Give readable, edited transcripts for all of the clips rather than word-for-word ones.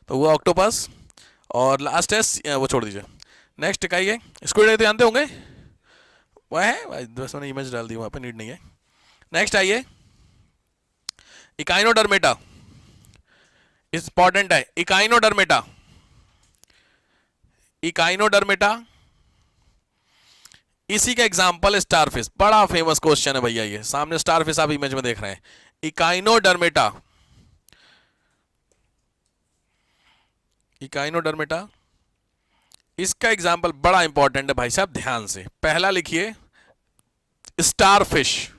तो वो ऑक्टोपस। और लास्ट है वो छोड़ दीजिए। नेक्स्ट इकाई है स्क्विड, तो जानते होंगे वह है, बस मैंने इमेज डाल दी वहाँ पे, नीड नहीं है। नेक्स्ट आइए इकाइनोडर्मेटा, इंपॉर्टेंट है इकाइनोडर्मेटा। इकाइनोडर्मेटा, इसी का एग्जांपल स्टारफिश, बड़ा फेमस क्वेश्चन है भैया ये, सामने स्टारफिश आप इमेज में देख रहे हैं, इकाइनोडर्मेटा। इकाइनोडर्मेटा, इसका एग्जांपल बड़ा इंपॉर्टेंट है भाई साहब, ध्यान से पहला लिखिए स्टारफिश।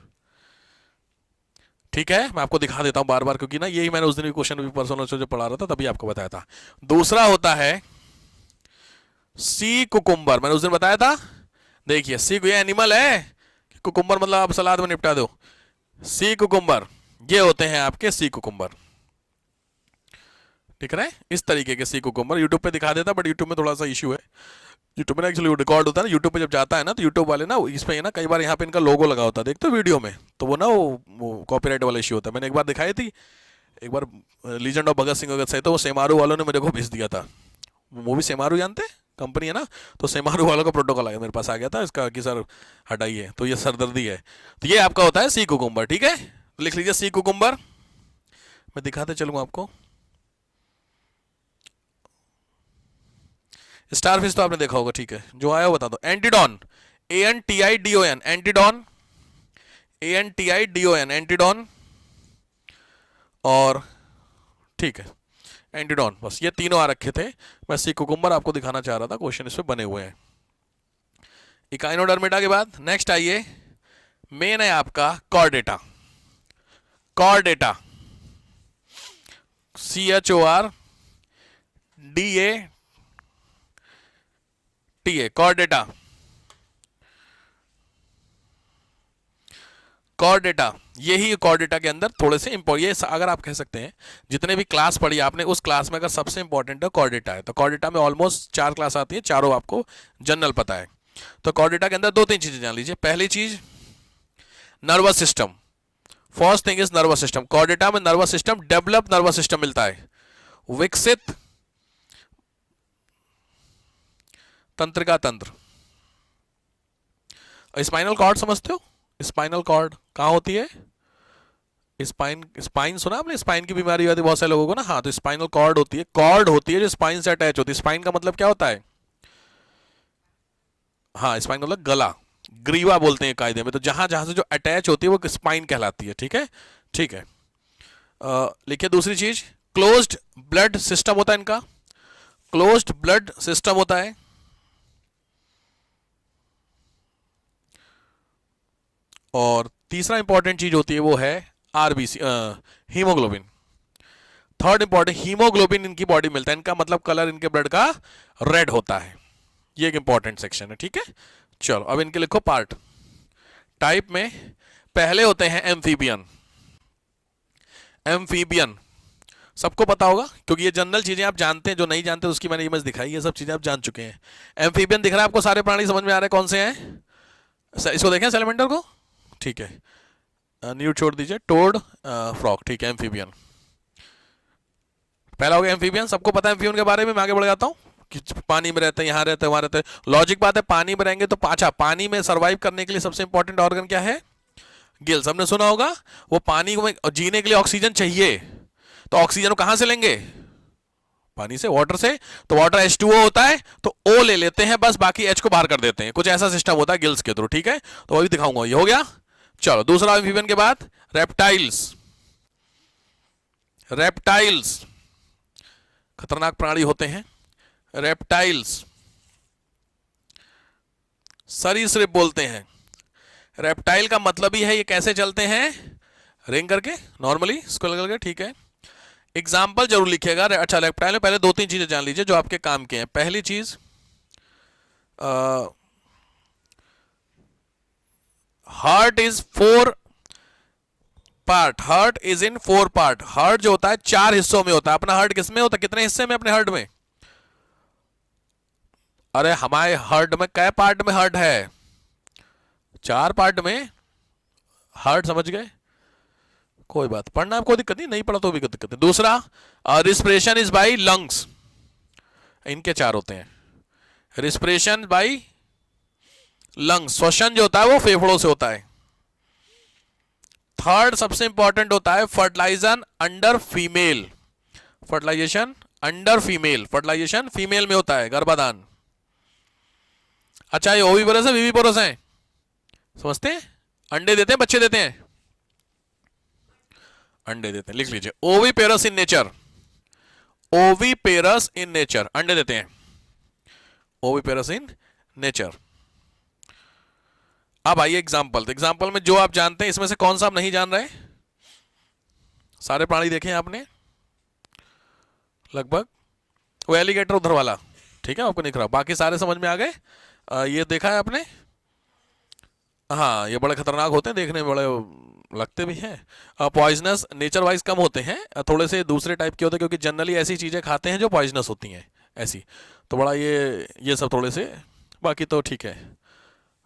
ठीक है, मैं आपको दिखा देता हूं बार बार, क्योंकि ना यही मैंने उस दिन भी क्वेश्चन भी पर्सनल जो पढ़ा रहा था तभी आपको बताया था। दूसरा होता है सी कुकुम्बर, मैंने उस दिन बताया था। देखिए सी ये एनिमल है, कुकुम्बर मतलब आप सलाद में निपटा दो। सी कुकुम्बर, ये होते हैं आपके सी कुकुम्बर। ठीक है, इस तरीके के सी कुकुम्बर यूट्यूब पे दिखा देता, बट यूट्यूब में थोड़ा सा इशू है। यूट्यूब में एक्चुअली रिकॉर्ड होता है ना, यूट्यूब पे जब जाता है ना तो यूट्यूब वाले ना इस पे ना कई बार यहाँ पे इनका लोगो लगा होता है, देखते हो वीडियो में, तो वो ना वो कॉपीराइट वाला इशू होता है। मैंने एक बार दिखाई थी, एक बार लीजेंड ऑफ भगत सिंह से, तो वो सेमारू वालों ने मेरे को भेज दिया था। मूवी सेमारू जानते हैं, कंपनी है ना, तो सेमारू वालों का प्रोटोकॉल आया मेरे पास, आ गया था इसका कि सर हटाइए, तो ये सरदर्दी है। तो ये आपका होता है सी कुकुम्बर। ठीक है, तो लिख लीजिए सी कुकुम्बर, मैं दिखाते चलूंगा आपको। स्टारफिश तो आपने देखा होगा, ठीक है, जो आया वो बता दो। Antedon, ANTIDON, Antedon, ANTIDON, Antedon. और ठीक है, एंटीडॉन, बस ये तीनों आ रखे थे। मैं सी कुकुम्बर आपको दिखाना चाह रहा था, क्वेश्चन इस पे बने हुए हैं। इकाइनोडर्मेटा के बाद नेक्स्ट आइए, मेन है आपका Chordata. Chordata, CHORDATA, Chordata. Chordata, यही कॉर्डेटा के अंदर थोड़े से ये अगर आप कह सकते हैं जितने भी क्लास पढ़ी आपने उस क्लास में अगर सबसे इंपॉर्टेंट है कॉर्डेटा है, तो कॉर्डेटा में ऑलमोस्ट 4 क्लास आती है, चारों आपको जनरल पता है। तो कॉर्डेटा के अंदर 2-3 चीजें जान लीजिए। पहली चीज nervous system, first thing is nervous system. Chordata में nervous system, develop nervous system मिलता है, विकसित तंत्रिका तंत्र। स्पाइनल कॉर्ड समझते हो, स्पाइनल कॉर्ड कहाँ होती है, स्पाइन, स्पाइन सुना आपने, स्पाइन की बीमारी होती है बहुत सारे लोगों को ना, हाँ, तो स्पाइनल कॉर्ड होती है, कॉर्ड होती है जो स्पाइन से अटैच होती है। स्पाइन का मतलब क्या होता है, हाँ, स्पाइन मतलब गला, ग्रीवा बोलते हैं कायदे में, तो जहां जहां से जो अटैच होती है वो स्पाइन कहलाती है। ठीक है, ठीक है। लिखिए दूसरी चीज, क्लोज्ड ब्लड सिस्टम होता है इनका, क्लोज्ड ब्लड सिस्टम होता है। और तीसरा इंपॉर्टेंट चीज होती है वो है RBC, haemoglobin. Third important, haemoglobin इनकी बॉडी मिलता है, इनका मतलब कलर इनके ब्लड का रेड होता है। ये एक इंपॉर्टेंट सेक्शन है। ठीक है, चलो अब इनके लिखो पार्ट। टाइप में पहले होते हैं एम्फीबियन। एम्फीबियन सबको पता होगा क्योंकि ये जनरल चीजें आप जानते हैं, जो नहीं जानते उसकी मैंने इमेज दिखाई, ये सब चीजें आप जान चुके हैं। एम्फीबियन दिख रहा है आपको, सारे प्राणी समझ में आ रहे हैं कौन से हैं, इसको देखें सैलमेंडर को, ठीक है, न्यूट छोड़ दीजिए, टोड, फ्रॉग, ठीक है, एम्फीबियन पहला हो गया। एम्फीबियन सबको पता है, एम्फीबियन के बारे में मैं आगे बढ़ जाता हूँ कि पानी में रहते हैं, यहाँ रहते हैं, वहां रहते हैं, लॉजिक बात है, पानी में रहेंगे तो अच्छा, पानी में सर्वाइव करने के लिए सबसे इंपॉर्टेंट ऑर्गन क्या है, गिल्स, हमने सुना होगा। वो पानी में जीने के लिए ऑक्सीजन चाहिए, तो ऑक्सीजन कहां से लेंगे, पानी से, वाटर से, तो वाटर H2O होता है, तो O ले लेते हैं बस, बाकी H को बाहर कर देते हैं, कुछ ऐसा सिस्टम होता है गिल्स के थ्रू। ठीक है, तो अभी दिखाऊंगा, ये हो गया। चलो दूसरा एम्फीबियन के बाद रेप्टाइल्स। रेप्टाइल्स खतरनाक प्राणी होते हैं, रेप्टाइल्स, सरीसृप बोलते हैं। रेप्टाइल का मतलब ही है ये कैसे चलते हैं, रिंग करके, नॉर्मली स्क्वेल करके। ठीक है, एग्जाम्पल जरूर लिखिएगा। अच्छा, रेप्टाइल में पहले 2-3 चीजें जान लीजिए जो आपके काम के हैं। पहली चीज, heart is 4 part, heart is in 4 part. Heart जो होता है 4 हिस्सों में होता है। अपना हार्ट किसमें होता है, कितने हिस्से में अपने हार्ट में, अरे हमारे हार्ट में कै पार्ट में हार्ट है, 4 पार्ट में हार्ट, समझ गए। कोई बात, पढ़ना आपको दिक्कत नहीं, नहीं पढ़ा तो भी कोई दिक्कत नहीं। दूसरा, रिस्पिरेशन इज बाई लंग्स, इनके 4 होते हैं। रिस्पिरेशन बाई लंग्स, श्वसन जो होता है वो फेफड़ों से होता है। थर्ड सबसे इंपॉर्टेंट होता है fertilisation under female, fertilisation under female, fertilisation female में होता है, गर्भाधान। अच्छा, ये ओविपोरस है विविपोरस है, समझते हैं? अंडे देते हैं बच्चे देते हैं? अंडे देते हैं, लिख लीजिए oviparous in nature, oviparous in nature, अंडे देते हैं, ओविपेरस इन नेचर। अब आइए एग्जाम्पल, एग्जाम्पल में जो आप जानते हैं, इसमें से कौन सा आप नहीं जान रहे? सारे प्राणी देखे हैं आपने लगभग, वो एलिगेटर उधर वाला, ठीक है, आपको नहीं रहा, बाकी सारे समझ में आ गए। ये देखा है आपने? हाँ, ये बड़े खतरनाक होते हैं, देखने में बड़े लगते भी हैं। पॉइजनस नेचर वाइज कम होते हैं, थोड़े से दूसरे टाइप के होते हैं, क्योंकि जनरली ऐसी चीज़ें खाते हैं जो पॉइजनस होती हैं ऐसी, तो बड़ा ये सब थोड़े से, बाकी तो ठीक है।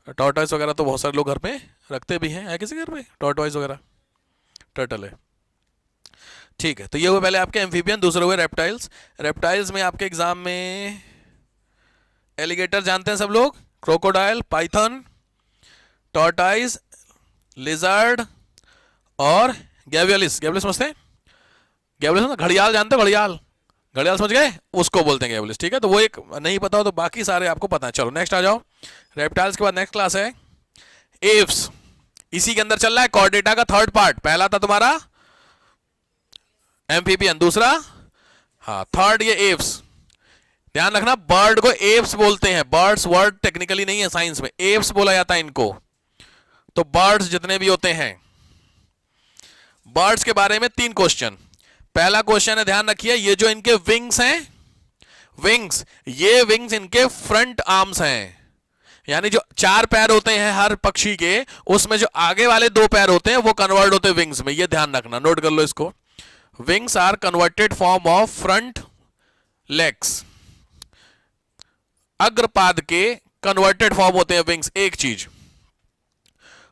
टॉर्टॉइस वगैरह तो बहुत सारे लोग घर पे रखते भी हैं, है किसी घर पे टॉर्टॉइस वगैरह? टर्टल है, ठीक है। तो ये हुए पहले आपके एम्फीबियन, दूसरे हुए रेप्टाइल्स। रेप्टाइल्स में आपके एग्जाम में एलिगेटर जानते हैं सब लोग, क्रोकोडाइल, पाइथन, टॉर्टाइस, लिजर्ड और गैवियलिस। गैवियलिस समझते हैं? गैवियलिस घड़ियाल जानते हो? घड़ियाल, घड़ियाल समझ गए, उसको बोलते हैं गैवियलिस, ठीक है। तो वो एक नहीं पता हो तो बाकी सारे आपको पता है। चलो नेक्स्ट आ जाओ। रेप्टाइल्स के बाद नेक्स्ट क्लास है एव्स, इसी के अंदर चल रहा है कॉर्डेटा का थर्ड पार्ट। पहला था तुम्हारा एम्फीबियन, दूसरा हाँ थर्ड ये एव्स। ध्यान रखना, बर्ड को एव्स बोलते हैं, बर्ड्स वर्ड टेक्निकली नहीं है साइंस में, एव्स बोला जाता है इनको। तो बर्ड्स जितने भी होते हैं, बर्ड्स के बारे में 3 क्वेश्चन। पहला क्वेश्चन है, ध्यान रखिए, ये जो इनके विंग्स हैं, विंग्स, ये विंग्स इनके फ्रंट आर्म्स हैं, यानी जो 4 पैर होते हैं हर पक्षी के, उसमें जो आगे वाले 2 पैर होते हैं वो कन्वर्ट होते हैं विंग्स में। ये ध्यान रखना, नोट कर लो इसको। Wings are converted form of front legs, अग्रपाद के कन्वर्टेड फॉर्म होते हैं विंग्स, एक चीज।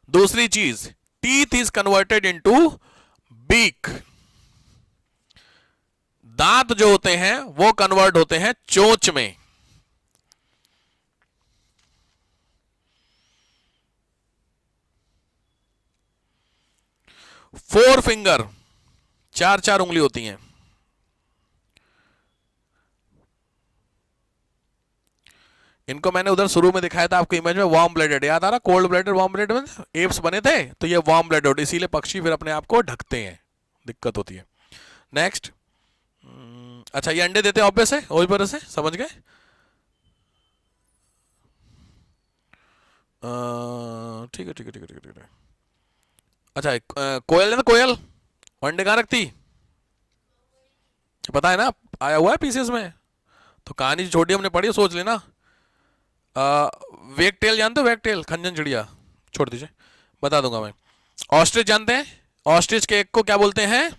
दूसरी चीज, teeth is converted into beak, दांत जो होते हैं वो कन्वर्ट होते हैं चोंच में। फोर फिंगर, 4 उंगली होती हैं। इनको मैंने उधर शुरू में दिखाया था आपको इमेज में, वार्म ब्लडेड, याद आ रहा? कोल्ड ब्लडेड, वार्म ब्लडेड में एप्स बने थे, तो ये वार्म ब्लडेड, इसीलिए पक्षी फिर अपने आप को ढकते हैं, दिक्कत होती है। नेक्स्ट, अच्छा ये अंडे देते हैं ऑब्वियस है, ओविपेरस से, समझ गए? ठीक है ठीक है ठीक है ठीक है। अच्छा कोयल है ना, कोयल अंडे कहाँ रखती पता है ना, आया हुआ है पीसीएस में, तो कहानी छोटी हमने पढ़ी, सोच लेना। वेक टेल जानते हो? वेक टेल, खंजन चिड़िया, छोड़ दीजिए, बता दूंगा मैं। ऑस्ट्रिच जानते हैं? ऑस्ट्रिच के एक को क्या बोलते हैं?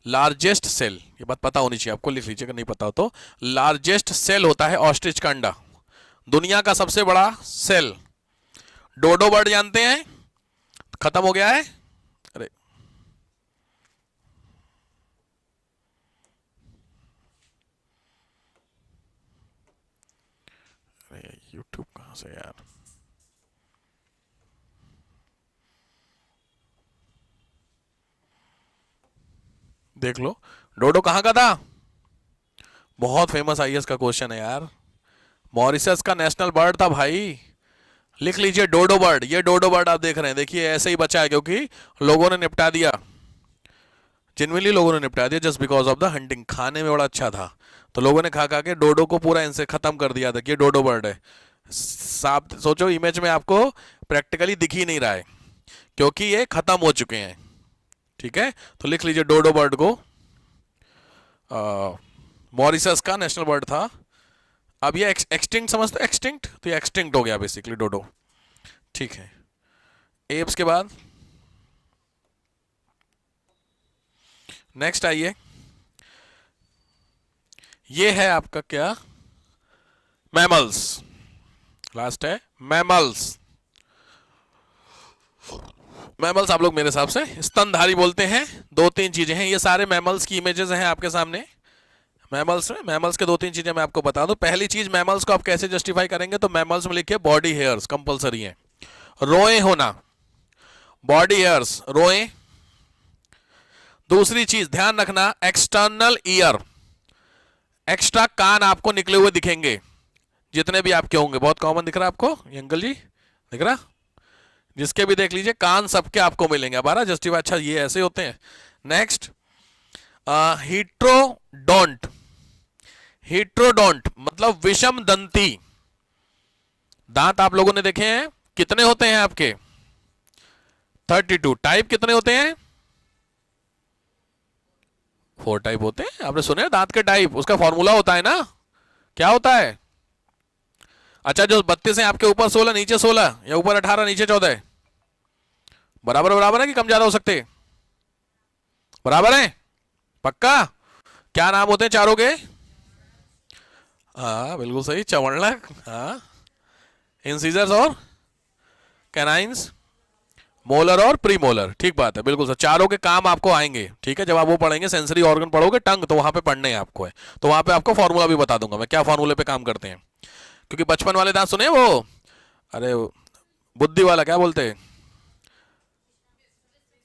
लार्जेस्ट सेल, ये बात पता होनी चाहिए आपको, लिख लीजिए अगर नहीं पता हो तो। लार्जेस्ट सेल होता है ऑस्ट्रिच का अंडा, दुनिया का सबसे बड़ा सेल। डोडो बर्ड जानते हैं? खत्म हो गया है, अरे यूट्यूब कहां से यार, देख लो डोडो कहां का था, बहुत फेमस आईएएस का क्वेश्चन है यार। मॉरिशस का नेशनल बर्ड था भाई, लिख लीजिए डोडो बर्ड। ये डोडो बर्ड आप देख रहे हैं, देखिए ऐसे ही बचा है क्योंकि लोगों ने निपटा दिया, जेन्युइनली लोगों ने निपटा दिया, just because of the hunting. खाने में बड़ा अच्छा था तो लोगों ने खा खा के डोडो को पूरा इनसे खत्म कर दिया था कि ये डोडो बर्ड है। साफ सोचो, इमेज में आपको प्रैक्टिकली दिख ही नहीं रहा है क्योंकि ये खत्म हो चुके हैं, ठीक है। तो लिख लीजिए डोडो बर्ड को, मॉरिशस का नेशनल बर्ड था। अब ये एक्सटिंक्ट समझते हो? एक्सटिंक्ट, तो ये एक्सटिंक्ट हो गया बेसिकली डोडो, ठीक है। एप्स के बाद नेक्स्ट आइए, ये है आपका क्या, मैमल्स। लास्ट है मैमल्स। मैमल्स आप लोग मेरे हिसाब से स्तनधारी बोलते हैं। दो तीन चीजें हैं, ये सारे मैमल्स की इमेजेस हैं आपके सामने। मैमल्स के दो तीन चीजें मैं आपको बता दूं। पहली चीज, मैमल्स को आप कैसे जस्टिफाई करेंगे, तो मैमल्स में लिखिए बॉडी हेयर्स कंपलसरी है, रोए होना, बॉडी हेयर्स रोए। दूसरी चीज ध्यान रखना, एक्सटर्नल ईयर, एक्स्ट्रा कान आपको निकले हुए दिखेंगे जितने भी आपके होंगे। बहुत कॉमन दिख रहा है आपको ये अंकल जी, दिख रहा, जिसके भी देख लीजिए कान सबके आपको मिलेंगे। अब आ रहा जस्टिफाई, अच्छा ये ऐसे होते हैं। नेक्स्ट, हीट्रोडोंट, हीट्रोडोंट मतलब विषम दंती। दांत आप लोगों ने देखे हैं, कितने होते हैं आपके? 32। टाइप कितने होते हैं? 4 टाइप होते हैं। आपने सुने दांत के टाइप, उसका फॉर्मूला होता है ना, क्या होता है? अच्छा, जो 32 है आपके, ऊपर 16 नीचे 16, या ऊपर 18 नीचे 14, बराबर बराबर है कि कम ज्यादा हो सकते? बराबर है पक्का? क्या नाम होते हैं चारों के? हाँ बिल्कुल सही, चवणलक, हाँ, इंसीजर्स और कैनाइंस, मोलर और प्रीमोलर, ठीक बात है, बिल्कुल सर। चारों के काम आपको आएंगे, ठीक है, जब आप वो पढ़ेंगे सेंसरी ऑर्गन पढ़ोगे टंग, तो वहां पे पढ़ने हैं आपको है, तो वहां पे आपको फॉर्मूला भी बता दूंगा मैं, क्या फॉर्मूले पे काम करते हैं। क्योंकि बचपन वाले दांत सुने वो, अरे बुद्धि वाला क्या बोलते हैं,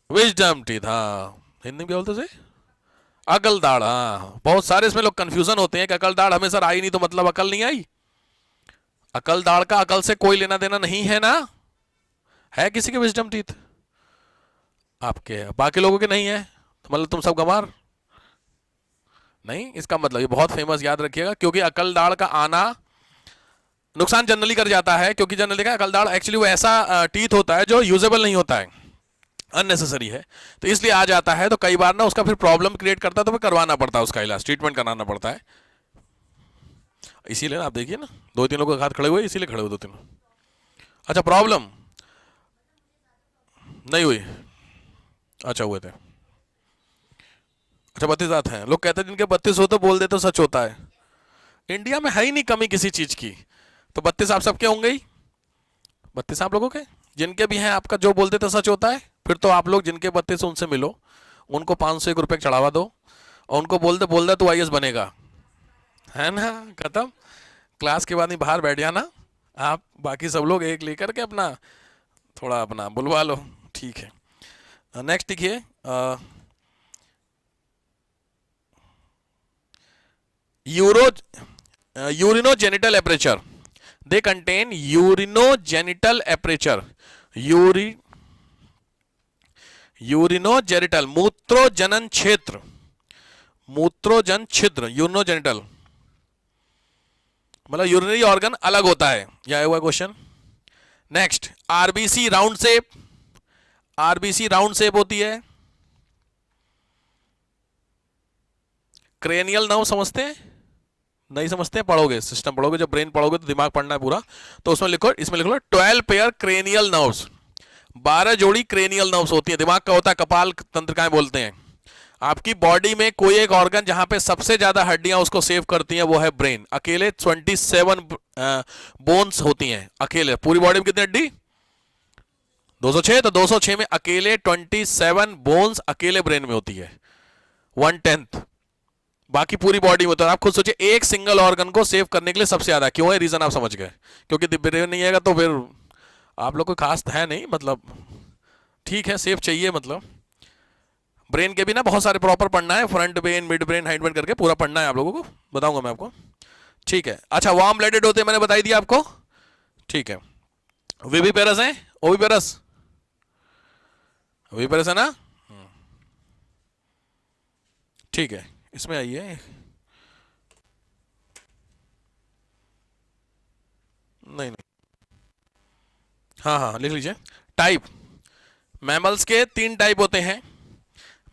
विजडम टीथ, हाँ, हिंदी में क्या बोलते थे? अकल दाढ़, हाँ। बहुत सारे इसमें लोग कंफ्यूजन होते हैं कि अकल दाढ़ हमें सर आई नहीं तो मतलब अकल नहीं आई। अकल दाढ़ का अकल से कोई लेना देना नहीं है ना, है किसी के विजडम टीथ? आपके, बाकी लोगों के नहीं है, तो मतलब तुम सब गंवार नहीं। इसका मतलब ये बहुत फेमस याद रखिएगा, क्योंकि अकल दाढ़ का आना नुकसान जनरली कर जाता है, क्योंकि जनरली देखा अकल दाढ़ एक्चुअली वो ऐसा टीथ होता है जो यूजेबल नहीं होता है, अननेसेसरी है, तो इसलिए आ जाता है। तो कई बार ना उसका फिर प्रॉब्लम क्रिएट करता है, तो फिर करवाना पड़ता है, उसका इलाज ट्रीटमेंट कराना पड़ता है। इसीलिए ना आप देखिए ना, दो तीन लोग हाथ खड़े हुए, इसीलिए खड़े हुए दो तीन। अच्छा, प्रॉब्लम नहीं हुई? अच्छा, हुए थे। अच्छा, 32 दांत हैं, लोग कहते हैं जिनके 32 हो तो बोल देते तो सच होता है। इंडिया में है ही नहीं कमी किसी चीज की, तो 32 आप सबके होंगे ही, 32 आप लोगों के, जिनके भी हैं आपका जो बोल देते सच होता है। फिर तो आप लोग जिनके 32 उनसे मिलो, उनको 501 रुपये चढ़ावा दो, और उनको बोल दे तो आईएएस बनेगा, है ना, खत्म। क्लास के बाद ही बाहर बैठ जाना आप, बाकी सब लोग एक लेकर के अपना थोड़ा अपना बुलवा लो, ठीक है। नेक्स्ट देखिए, uro urinogenital aperture, they contain urinogenital aperture, uri urinogenital मूत्रोजनन क्षेत्र, मूत्रोजन छिद्र, यूरिनोजेनिटल मतलब यूरिनरी ऑर्गन अलग होता है, यह हुआ question. Next, RBC round shape, RBC round shape होती है। क्रेनियल नर्व समझते हैं? नहीं समझते? पढ़ोगे, सिस्टम पढ़ोगे, जब ब्रेन पढ़ोगे तो दिमाग पढ़ना है पूरा, तो उसमें लिखो, इसमें लिखो 12 पेयर क्रेनियल नर्व्स, 12 जोड़ी क्रेनियल नर्व्स होती है। दिमाग का होता है कपाल तंत्रिकाएं बोलते हैं। आपकी बॉडी में कोई एक ऑर्गन जहां पे सबसे ज्यादा हड्डियां उसको सेव करती हैं, वो है ब्रेन। अकेले 27 बोन्स होती हैं, अकेले पूरी बॉडी में कितनी हड्डी? 206, तो 206 में अकेले 27 बोन्स अकेले ब्रेन में होती है, 1/10। बाकी पूरी बॉडी में, तो आप खुद सोचिए एक सिंगल ऑर्गन को सेव करने के लिए सबसे ज्यादा क्यों है, रीजन आप समझ गए, क्योंकि ब्रेन नहीं आएगा तो फिर आप लोग को खास है नहीं, मतलब ठीक है सेफ चाहिए, मतलब ब्रेन के भी ना बहुत सारे प्रॉपर पढ़ना है, front brain, mid brain, hide brain करके पूरा पढ़ना है आप लोगों को, बताऊंगा मैं आपको, ठीक है। अच्छा, वार्म ब्लडेड होते हैं, मैंने बताई दिया आपको, ठीक है। विविपेरस है, ओविपेरस, विविपेरस है ना, ठीक है। इसमें आइए, नहीं नहीं, हाँ हाँ लिख लीजिए। टाइप, मैमल्स के 3 टाइप होते हैं,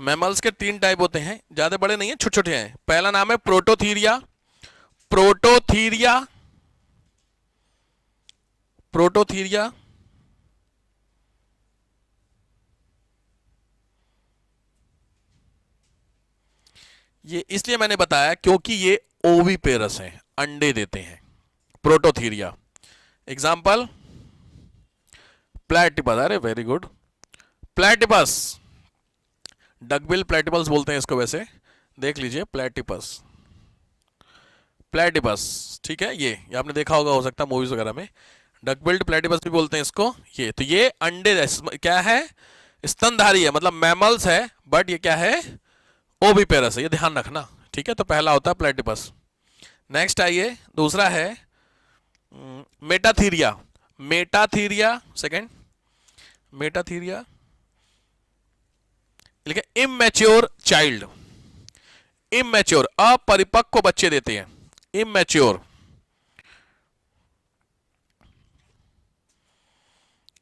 मैमल्स के 3 टाइप होते हैं, ज्यादा बड़े नहीं है, छोटे छोटे हैं। पहला नाम है प्रोटोथीरिया, प्रोटोथीरिया, प्रोटोथीरिया, ये इसलिए मैंने बताया क्योंकि ये ओविपेरस हैं, अंडे देते हैं, प्रोटोथीरिया। एग्जाम्पल, प्लैटिपस, अरे very good, platypus, duckbill platypus बोलते हैं इसको वैसे, देख लीजिए प्लेटिपस, प्लेटिपस, ठीक है। ये आपने देखा होगा हो सकता है मूवीज वगैरह में, डकबिल्ड प्लेटिपस भी बोलते हैं इसको। ये तो ये अंडे क्या है, स्तनधारी है, मतलब मैमल्स है, बट ये क्या है, ओविपेरस है, ये ध्यान रखना, ठीक है। तो पहला होता है प्लेटिपस। नेक्स्ट आइए, दूसरा है मेटाथीरिया, मेटाथीरिया सेकंड, मेटाथीरिया लिखे इमैच्योर चाइल्ड, इमैच्योर अपरिपक्व बच्चे देते हैं, इमैच्योर,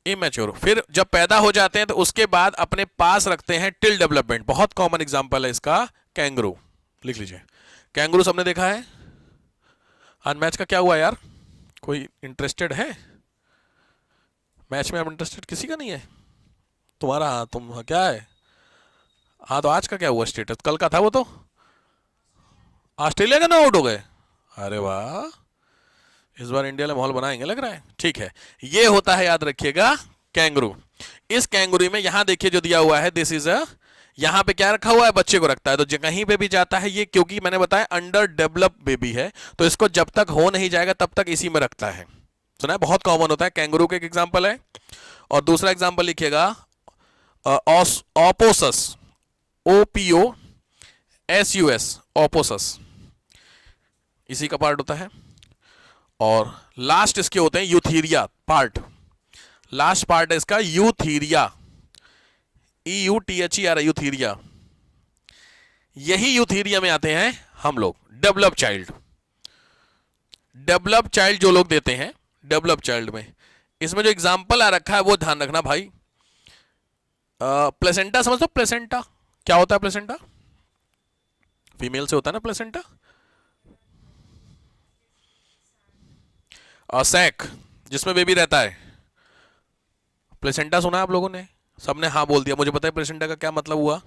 इमैच्योर। फिर जब पैदा हो जाते हैं तो उसके बाद अपने पास रखते हैं टिल डेवलपमेंट, बहुत कॉमन एग्जांपल है इसका कैंगरू, लिख लीजिए। कैंगरू सबने देखा है। आज मैच का क्या हुआ यार, कोई इंटरेस्टेड है मैच में? आप इंटरेस्टेड किसी का नहीं है? तुम्हारा, हाँ तुम, हाँ, क्या है? हाँ तो आज का क्या हुआ स्टेटस? कल का था वो तो, ऑस्ट्रेलिया का ना आउट हो गए। अरे वाह, इस बार इंडिया में माहौल बनाएंगे लग रहा है, ठीक है। ये होता है, याद रखिएगा, कैंगरू। इस कैंगरू में यहां देखिए जो दिया हुआ है, दिस इज अ, यहां पे क्या रखा हुआ है, बच्चे को रखता है। तो कहीं पे भी जाता है ये, क्योंकि मैंने बताया अंडर डेवलप बेबी है, तो इसको जब तक हो नहीं जाएगा तब तक इसी में रखता है। सुना है, बहुत कॉमन होता है, कैंगरू का एक एग्जाम्पल है। और दूसरा एग्जाम्पल लिखिएगा ओपोसस, OPOSUS, ओपोसस, इसी का पार्ट होता है। और लास्ट इसके होते हैं यूथीरिया पार्ट, लास्ट पार्ट है इसका यूथीरिया, EUTHERA, यूथीरिया। यही यूथीरिया में आते हैं हम लोग डेवलप चाइल्ड, डेवलप चाइल्ड जो लोग देते हैं, डेवलप चाइल्ड में इसमें जो एग्जाम्पल आ रखा है वो ध्यान रखना भाई। प्लेसेंटा समझ लो, प्लेसेंटा क्या होता है? प्लेसेंटा फीमेल से होता है ना प्लेसेंटा। सैक जिसमें बेबी रहता है, प्लेसेंटा सुना है आप लोगों ने? सबने हाँ बोल दिया, मुझे पता है प्लेसेंटा का क्या मतलब हुआ।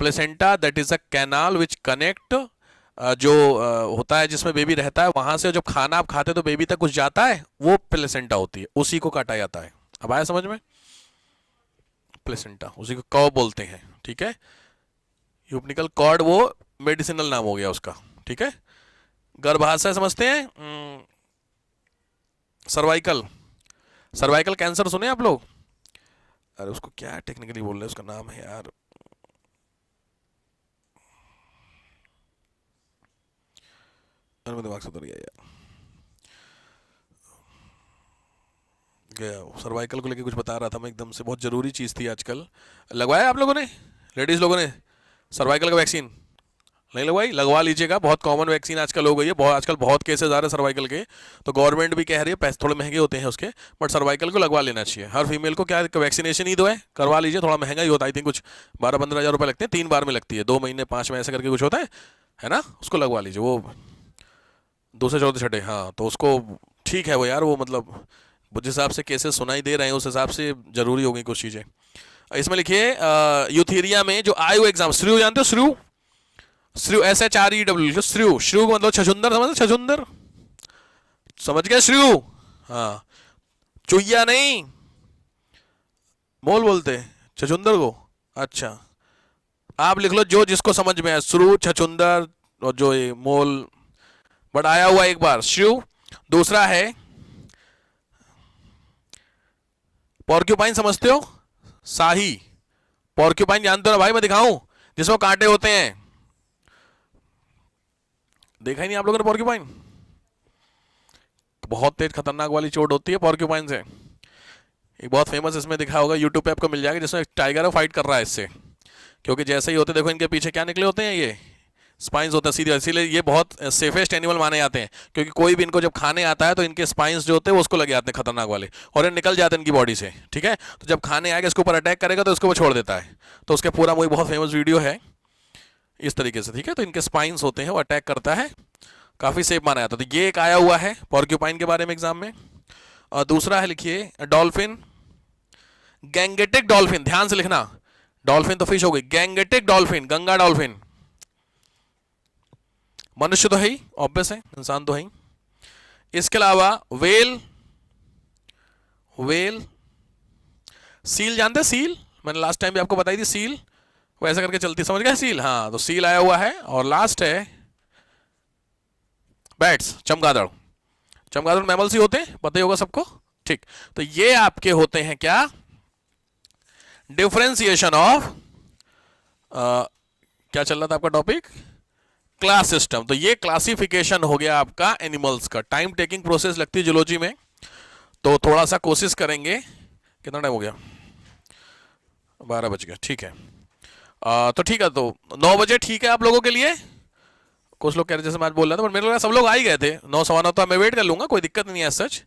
Placenta that is a canal which connect, जो होता है जिसमें बेबी रहता है, वहां से जब खाना आप खाते तो बेबी तक कुछ जाता है, वो प्लेसेंटा होती है, उसी को काटा जाता है। अब आया समझ में? प्लेसेंटा, उसी को कव बोलते हैं, ठीक है। यूपनिकल कॉर्ड वो मेडिसिनल नाम हो गया उसका, ठीक है। गर्भाशय समझते हैं, सर्वाइकल, सर्वाइकल कैंसर सुने आप लोग? अरे उसको क्या टेक्निकली बोल रहे हैं, उसका नाम है यार, मेरे दिमाग से उतर गया यार, गया। सर्वाइकल को लेके कुछ बता रहा था मैं एकदम से, बहुत जरूरी चीज थी आजकल। लगवाया आप लोगों ने, लेडीज लोगों ने सर्वाइकल का वैक्सीन? नहीं लगवाई? लगवा लीजिएगा, बहुत कॉमन वैक्सीन आजकल हो गई है, बहुत आजकल बहुत केसेस आ रहे हैं सर्वाइकल के। तो गवर्नमेंट भी कह रही है, पैसे थोड़े महंगे होते हैं उसके, बट सर्वाइकल को लगवा लेना चाहिए हर फीमेल को। क्या वैक्सीनेशन ही दो है, करवा लीजिए, थोड़ा महंगा ही होता है, आई थिंक कुछ 12-15 हज़ार रुपये लगते हैं, 3 बार में लगती है, 2 महीने 5 में ऐसे करके कुछ होता है ना। उसको लगवा लीजिए, वो दूसरे चौथे छठे, हाँ तो उसको ठीक है वो यार, वो मतलब जिस हिसाब से केसेस सुनाई दे रहे हैं उस हिसाब से जरूरी हो गई कुछ चीज़ें। इसमें लिखिए यूथीरिया में जो आयु एग्जाम, श्रू जानते हो? श्रू, श्रू SHREW, श्रू, श्रू मतलब छछुंदर, समझ, छछुंदर समझ गया, श्रू, हाँ चुईया नहीं, मोल बोलते हैं छछुंदर को। अच्छा, आप लिख लो जो जिसको समझ में आए, श्रू, छछुंदर और जो ये मोल, बट आया हुआ एक बार श्रू। दूसरा है पॉर्क्यूपाइन, समझते हो? शाही पॉर्क्यूपाइन जानते हो ना भाई, मैं दिखाऊं जिसमें कांटे होते हैं? देखा ही नहीं आप लोगों ने पॉर्क्यूपाइन? बहुत तेज खतरनाक वाली चोट होती है पॉर्क्यूपाइन से। एक बहुत फेमस इसमें दिखा होगा, यूट्यूब पे आपको मिल जाएगा, जिसमें एक टाइगर फाइट कर रहा है इससे, क्योंकि जैसे ही होते देखो इनके पीछे क्या निकले होते हैं, ये स्पाइंस होता है सीधे, इसीलिए ये बहुत सेफेस्ट एनिमल माने जाते हैं, क्योंकि कोई भी इनको जब खाने आता है तो इनके स्पाइंस जो होते हैं वो उसको लग जाते हैं खतरनाक वाले, और ये निकल जाते हैं इनकी बॉडी से, ठीक है। तो जब खाने आएगा इसके ऊपर अटैक करेगा तो इसको वो छोड़ देता है, तो उसके पूरा वही बहुत फेमस वीडियो है इस तरीके से, ठीक है। तो इनके स्पाइंस होते हैं, वो अटैक करता है, काफ़ी सेफ माना जाता है। तो ये एक आया हुआ है पॉर्क्यूपाइन के बारे में एग्जाम में। और दूसरा है लिखिए डॉल्फिन, गैंगेटिक डॉल्फिन, ध्यान से लिखना, डॉल्फिन तो फिश हो गई, गैंगेटिक डॉल्फिन, गंगा डॉल्फिन, मनुष्य तो है ही, ऑब्वियस है, इंसान तो है ही। इसके अलावा वेल, वेल, सील जानते हैं सील, मैंने लास्ट टाइम भी आपको बताई थी सील, वो ऐसा करके चलती, समझ गए सील, हाँ तो सील आया हुआ है। और लास्ट है बैट्स, चमगादड़। चमगादड़ मैमल्स ही होते हैं, पता ही होगा सबको, ठीक। तो ये आपके होते हैं क्या, डिफरेंशिएशन ऑफ, क्या चल रहा था आपका टॉपिक, क्लास सिस्टम। तो ये क्लासिफिकेशन हो गया आपका एनिमल्स का। टाइम टेकिंग प्रोसेस लगती है जूलॉजी में, तो थोड़ा सा कोशिश करेंगे। कितना टाइम हो गया, 12 बज गया, ठीक है। तो ठीक है, तो 9 बजे ठीक है आप लोगों के लिए। कुछ लोग कह रहे जैसे मैं आज बोल रहा था, पर मेरे लगा सब लोग आ ही गए थे, 9 सवा 9 तो मैं वेट कर लूंगा, कोई दिक्कत नहीं है सच।